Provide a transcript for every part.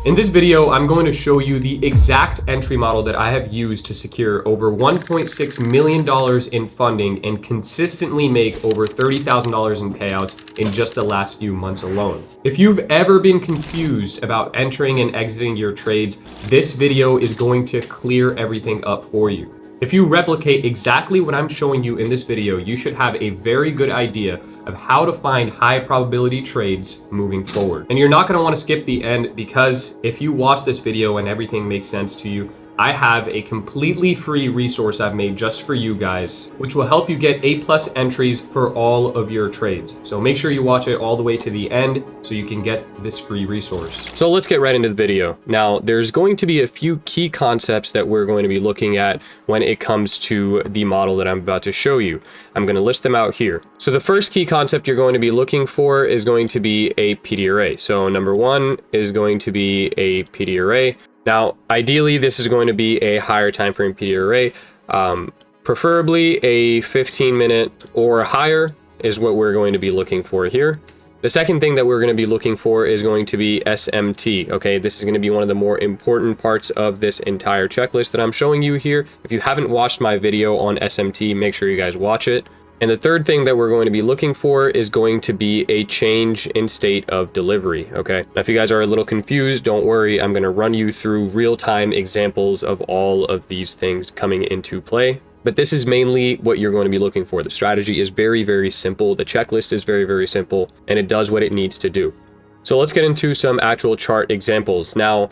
In this video, I'm going to show you the exact entry model that I have used to secure over $1.6 million in funding and consistently make over $30,000 in payouts in just the last few months alone. If you've ever been confused about entering and exiting your trades, this video is going to clear everything up for you. If you replicate exactly what I'm showing you in this video, you should have a very good idea of how to find high probability trades moving forward. And you're not going to want to skip the end, because if you watch this video and everything makes sense to you, I have a completely free resource I've made just for you guys, which will help you get A+ entries for all of your trades. So make sure you watch it all the way to the end so you can get this free resource. So let's get right into the video. Now, there's going to be a few key concepts that we're going to be looking at when it comes to the model that I'm about to show you. I'm going to list them out here. So the first key concept you're going to be looking for is going to be a PD array. So number one is going to be a PD array. Now, ideally, this is going to be a higher time frame PD array, preferably a 15-minute or higher is what we're going to be looking for here. The second thing that we're going to be looking for is going to be SMT. Okay, this is going to be one of the more important parts of this entire checklist that I'm showing you here. If you haven't watched my video on SMT, make sure you guys watch it. And the third thing that we're going to be looking for is going to be a change in state of delivery, okay? Now, if you guys are a little confused, don't worry. I'm going to run you through real-time examples of all of these things coming into play. But this is mainly what you're going to be looking for. The strategy is very, very simple. The checklist is very, very simple, and it does what it needs to do. So let's get into some actual chart examples. Now,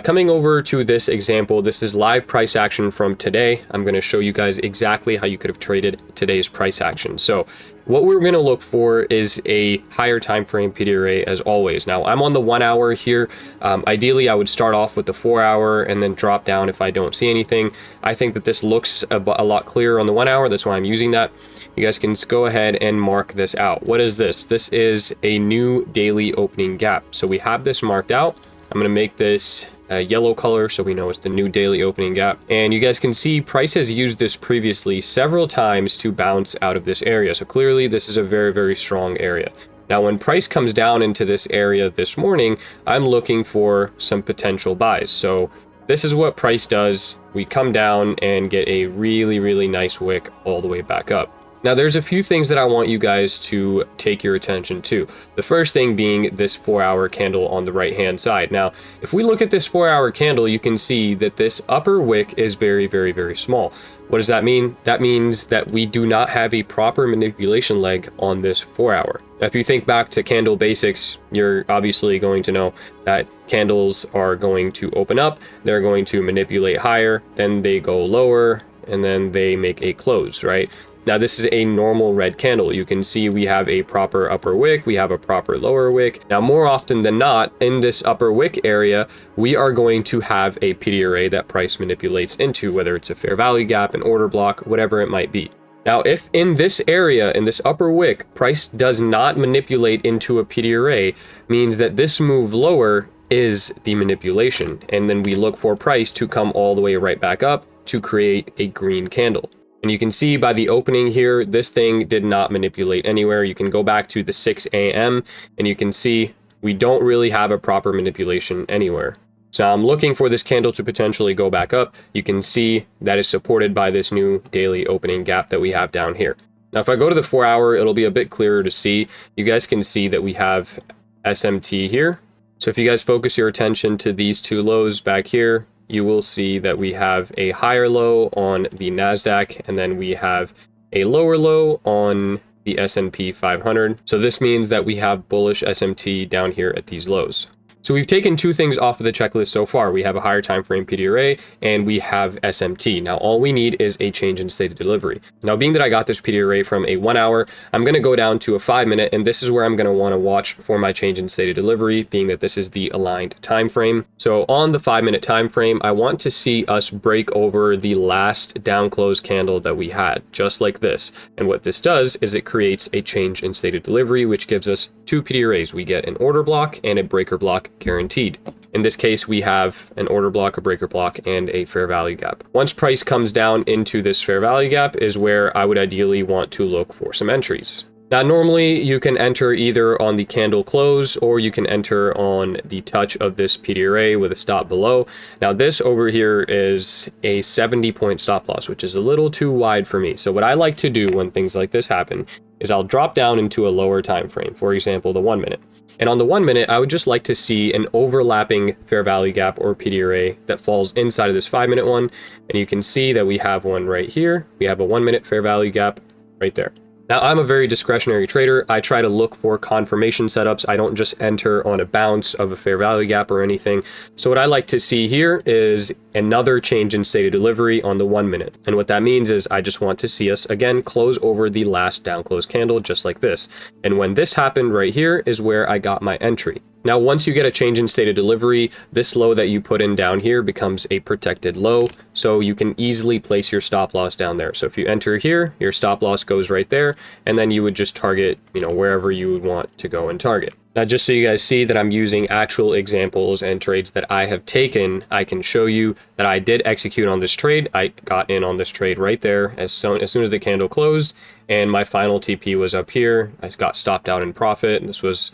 coming over to this example, this is live price action from today. I'm going to show you guys exactly how you could have traded today's price action. So what we're going to look for is a higher time frame PD array as always. Now, I'm on the 1 hour here. Ideally, I would start off with the 4 hour and then drop down if I don't see anything. I think that this looks a lot clearer on the 1 hour. That's why I'm using that. You guys can go ahead and mark this out. What is this? This is a new daily opening gap. So we have this marked out. I'm going to make this a yellow color so we know it's the new daily opening gap. And you guys can see price has used this previously several times to bounce out of this area. So clearly this is a very, very strong area. Now, when price comes down into this area this morning, I'm looking for some potential buys. So this is what price does. We come down and get a really, really nice wick all the way back up. Now, there's a few things that I want you guys to take your attention to. The first thing being this 4 hour candle on the right hand side. Now, if we look at this 4 hour candle, you can see that this upper wick is very, very, very small. What does that mean? That means that we do not have a proper manipulation leg on this 4 hour. Now, if you think back to candle basics, you're obviously going to know that candles are going to open up, they're going to manipulate higher, then they go lower, and then they make a close, right? Now, this is a normal red candle. You can see we have a proper upper wick, we have a proper lower wick. Now, more often than not, in this upper wick area, we are going to have a PD array that price manipulates into, whether it's a fair value gap, an order block, whatever it might be. Now, if in this area, in this upper wick, price does not manipulate into a PD array, means that this move lower is the manipulation. And then we look for price to come all the way right back up to create a green candle. And you can see by the opening here, this thing did not manipulate anywhere. You can go back to the 6 a.m. and you can see we don't really have a proper manipulation anywhere. So I'm looking for this candle to potentially go back up. You can see that is supported by this new daily opening gap that we have down here. Now, if I go to the 4 hour, it'll be a bit clearer to see. You guys can see that we have SMT here. So if you guys focus your attention to these two lows back here, you will see that we have a higher low on the NASDAQ, and then we have a lower low on the S&P 500. So this means that we have bullish SMT down here at these lows. So we've taken two things off of the checklist so far. We have a higher time frame PD array and we have SMT. Now, all we need is a change in state of delivery. Now, being that I got this PD array from a 1 hour, I'm going to go down to a 5 minute, and this is where I'm going to want to watch for my change in state of delivery, being that this is the aligned time frame. So on the 5 minute time frame, I want to see us break over the last down close candle that we had, just like this. And what this does is it creates a change in state of delivery, which gives us two PD arrays. We get an order block and a breaker block guaranteed. In this case, we have an order block, a breaker block, and a fair value gap. Once price comes down into this fair value gap is where I would ideally want to look for some entries. Now, normally you can enter either on the candle close or you can enter on the touch of this PDRA with a stop below. Now, this over here is a 70-point stop loss, which is a little too wide for me. So what I like to do when things like this happen is I'll drop down into a lower time frame, for example, the 1 minute. And on the 1 minute, I would just like to see an overlapping fair value gap or PDRA that falls inside of this 5 minute one. And you can see that we have one right here. We have a 1 minute fair value gap right there. Now, I'm a very discretionary trader. I try to look for confirmation setups. I don't just enter on a bounce of a fair value gap or anything. So what I like to see here is another change in state of delivery on the 1 minute. And what that means is I just want to see us, again, close over the last down close candle, just like this. And when this happened right here is where I got my entry. Now, once you get a change in state of delivery, this low that you put in down here becomes a protected low, so you can easily place your stop loss down there. So if you enter here, your stop loss goes right there, and then you would just target, wherever you would want to go and target. Now, just so you guys see that I'm using actual examples and trades that I have taken, I can show you that I did execute on this trade. I got in on this trade right there as soon as the candle closed, and my final TP was up here. I got stopped out in profit, and this was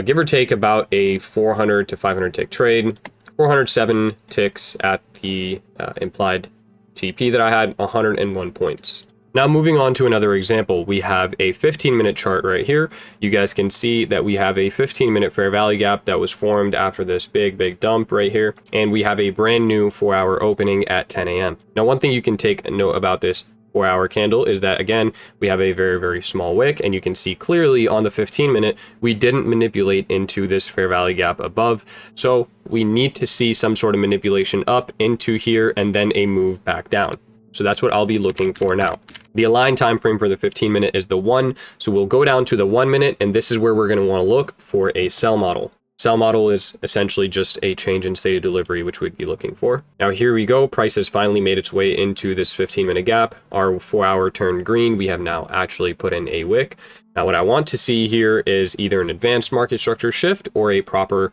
give or take about a 400 to 500 tick trade, 407 ticks at the implied TP that I had, 101 points. Now, moving on to another example, we have a 15-minute chart right here. You guys can see that we have a 15-minute fair value gap that was formed after this big dump right here. And we have a brand new 4-hour opening at 10 a.m. Now, one thing you can take a note about this 4-hour candle is that, again, we have a very small wick, and you can see clearly on the 15-minute, we didn't manipulate into this fair value gap above. So we need to see some sort of manipulation up into here and then a move back down. So that's what I'll be looking for now. The aligned time frame for the 15-minute is the 1. So we'll go down to the 1 minute, and this is where we're going to want to look for a sell model. Sell model is essentially just a change in state of delivery, which we'd be looking for. Now, here we go. Price has finally made its way into this 15-minute gap. Our 4-hour turned green. We have now actually put in a wick. Now, what I want to see here is either an advanced market structure shift or a proper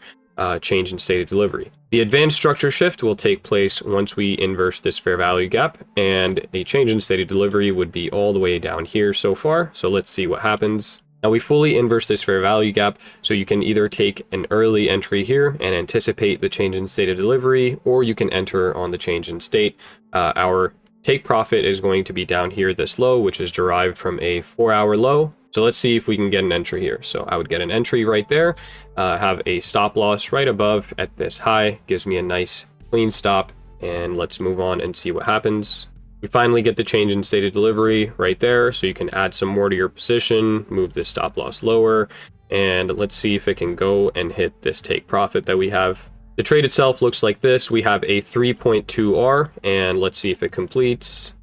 change in state of delivery. The advanced structure shift will take place once we inverse this fair value gap, and a change in state of delivery would be all the way down here so far. So let's see what happens. Now, we fully inverse this fair value gap, so you can either take an early entry here and anticipate the change in state of delivery, or you can enter on the change in state. Our take profit is going to be down here, this low, which is derived from a 4-hour low. So let's see if we can get an entry here. So I would get an entry right there, have a stop loss right above at this high, gives me a nice clean stop, and let's move on and see what happens. We finally get the change in state of delivery right there, so you can add some more to your position, move this stop loss lower, and let's see if it can go and hit this take profit that we have. The trade itself looks like this. We have a 3.2R, and let's see if it completes.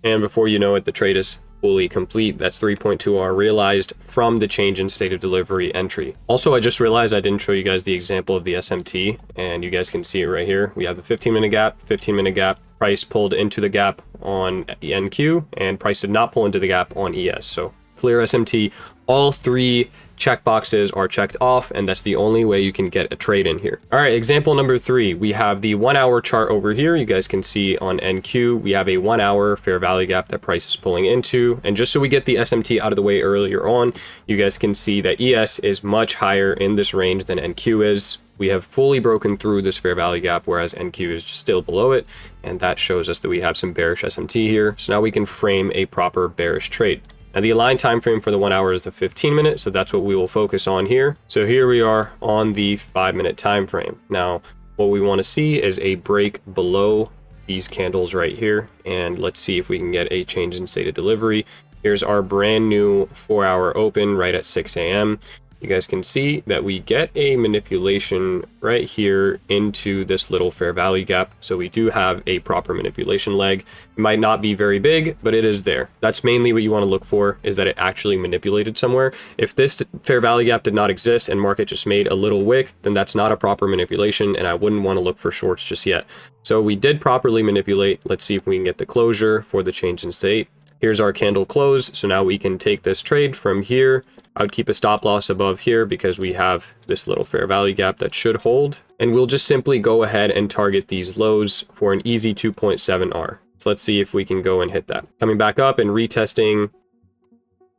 And before you know it, the trade is fully complete. That's 3.2R realized from the change in state of delivery entry. Also, I just realized I didn't show you guys the example of the SMT, and you guys can see it right here. We have the 15-minute gap, 15-minute gap, price pulled into the gap on NQ, and price did not pull into the gap on ES. So clear SMT, all 3 checkboxes are checked off, and that's the only way you can get a trade in here. All right, example number 3, we have the 1-hour chart over here. You guys can see on NQ, we have a 1-hour fair value gap that price is pulling into. And just so we get the SMT out of the way earlier on, you guys can see that ES is much higher in this range than NQ is. We have fully broken through this fair value gap, whereas NQ is still below it, and that shows us that we have some bearish SMT here. So now we can frame a proper bearish trade. Now, the aligned time frame for the 1 hour is the 15-minute, so that's what we will focus on here. So here we are on the 5-minute time frame. Now, what we want to see is a break below these candles right here, and let's see if we can get a change in state of delivery. Here's our brand new 4-hour open right at 6 a.m. You guys can see that we get a manipulation right here into this little fair value gap. So we do have a proper manipulation leg. It might not be very big, but it is there. That's mainly what you want to look for, is that it actually manipulated somewhere. If this fair value gap did not exist and market just made a little wick, then that's not a proper manipulation, and I wouldn't want to look for shorts just yet. So we did properly manipulate. Let's see if we can get the closure for the change in state. Here's our candle close. So now we can take this trade from here. I would keep a stop loss above here because we have this little fair value gap that should hold. And we'll just simply go ahead and target these lows for an easy 2.7R. So let's see if we can go and hit that. Coming back up and retesting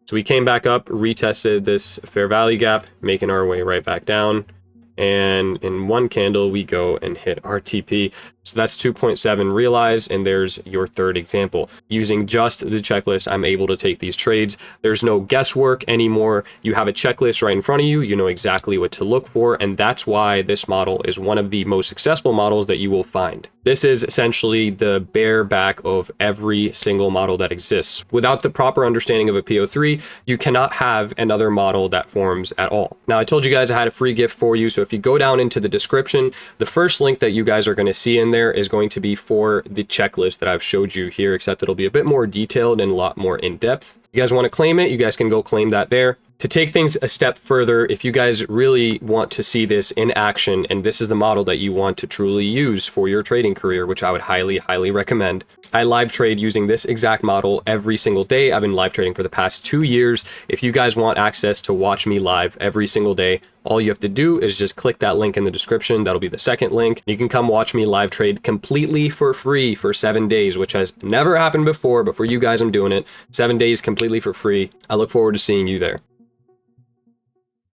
So we came back up, retested this fair value gap, making our way right back down. And in one candle, we go and hit our TP. So that's 2.7 realized, and there's your third example. Using just the checklist, I'm able to take these trades. There's no guesswork anymore. You have a checklist right in front of you. You know exactly what to look for, and that's why this model is one of the most successful models that you will find. This is essentially the bare back of every single model that exists. Without the proper understanding of a PO3, you cannot have another model that forms at all. Now, I told you guys I had a free gift for you, so if you go down into the description, the first link that you guys are going to see in there is going to be for the checklist that I've showed you here, except it'll be a bit more detailed and a lot more in depth. If you guys want to claim it, you guys can go claim that there. To take things a step further, if you guys really want to see this in action, and this is the model that you want to truly use for your trading career, which I would highly, highly recommend, I live trade using this exact model every single day. I've been live trading for the past 2 years. If you guys want access to watch me live every single day, all you have to do is just click that link in the description. That'll be the second link. You can come watch me live trade completely for free for 7 days, which has never happened before, but for you guys, I'm doing it. 7 days completely for free. I look forward to seeing you there.